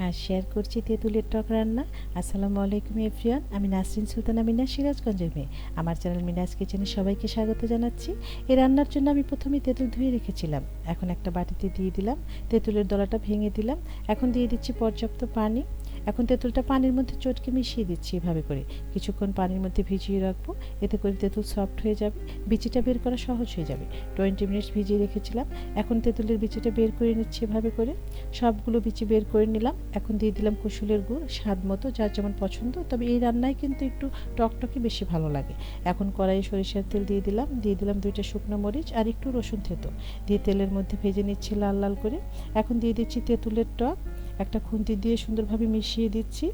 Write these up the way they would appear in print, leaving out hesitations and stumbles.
আর share করছি তেঁতুলের টক রান্না। আসসালামু আলাইকুম এভরিওয়ান, আমি নাসরিন সুলতানা মিনা, সিরাজগঞ্জের মেয়ে। আমার চ্যানেল মিনাস কিচেনে সবাইকে স্বাগত জানাচ্ছি। এই রান্নার জন্য আমি প্রথমে তেঁতুল ধুয়ে রেখেছিলাম, এখন একটা বাটিতে দিয়ে দিলাম। তেঁতুলের দলাটা ভেঙে দিলাম। এখন দিয়ে দিচ্ছি পর্যাপ্ত পানি। এখন তেঁতুলটা পানির মধ্যে চটকে মিশিয়ে দিচ্ছি এভাবে করে। কিছুক্ষণ পানির মধ্যে ভিজিয়ে রাখবো, এতে করে তেঁতুল সফট হয়ে যাবে, বিচিটা বের করা সহজ হয়ে যাবে। 20 মিনিটস ভিজিয়ে রেখেছিলাম। এখন তেঁতুলের বিচিটা বের করে নিচ্ছি এভাবে করে। সবগুলো বিচি বের করে নিলাম। এখন দিয়ে দিলাম কুসুলের গুড় স্বাদ মতো, যার যেমন পছন্দ, তবে এই রান্নায় কিন্তু একটু টকটকে বেশি ভালো লাগে। এখন কড়াইয়ে সরিষার তেল দিয়ে দিলাম 2টা শুকনো মরিচ আর একটু রসুন থেতো দিয়ে তেলের মধ্যে ভেজে নিচ্ছি লাল লাল করে। এখন দিয়ে দিচ্ছি তেঁতুলের টক, একটা খুন্তি দিয়ে সুন্দরভাবে মিশিয়ে দিচ্ছি।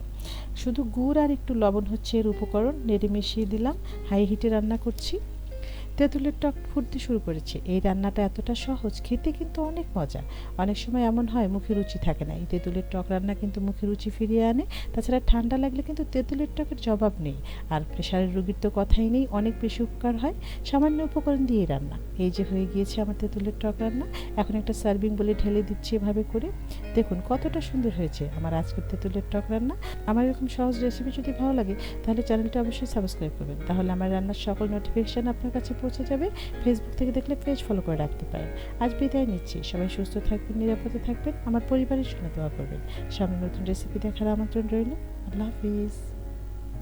শুধু গুড় আর একটু লবণ হচ্ছে এর উপকরণ, নেড়ে মিশিয়ে দিলাম। হাই হিটে রান্না করছি। তেঁতুলের টক ফুটতে শুরু করেছে। এই রান্নাটা এতটা সহজ, খেতে কিন্তু অনেক মজা। অনেক সময় এমন হয় মুখে রুচি থাকে না, এই তেঁতুলের টক রান্না কিন্তু মুখে রুচি ফিরিয়ে আনে। তাছাড়া ঠান্ডা লাগলে কিন্তু তেঁতুলের টকের জবাব নেই। আর প্রেশারের রোগীর তো কথাই নেই, অনেক বেশি উপকার হয় সামান্য উপকরণ দিয়ে রান্না। এই যে হয়ে গিয়েছে আমার তেঁতুলের টক রান্না। এখন একটা সার্ভিং বলে ঢেলে দিচ্ছি এভাবে করে। দেখুন কতটা সুন্দর হয়েছে আমার আজকের তেঁতুলের টক রান্না। আমার এরকম সহজ রেসিপি যদি ভালো লাগে তাহলে চ্যানেলটা অবশ্যই সাবস্ক্রাইব করবেন, তাহলে আমার রান্নার সকল নোটিফিকেশান আপনার কাছে পৌঁছে যাবে। ফেসবুক থেকে দেখলে পেজ ফলো করে রাখতে পারেন। আজ বিদায় নিচ্ছি, সবাই সুস্থ থাকবেন, নিরাপদে থাকবেন, আমার পরিবারের জন্য দোয়া করবেন। সামনে নতুন রেসিপি দেখার আমন্ত্রণ রইল। আল্লাহ হাফিজ।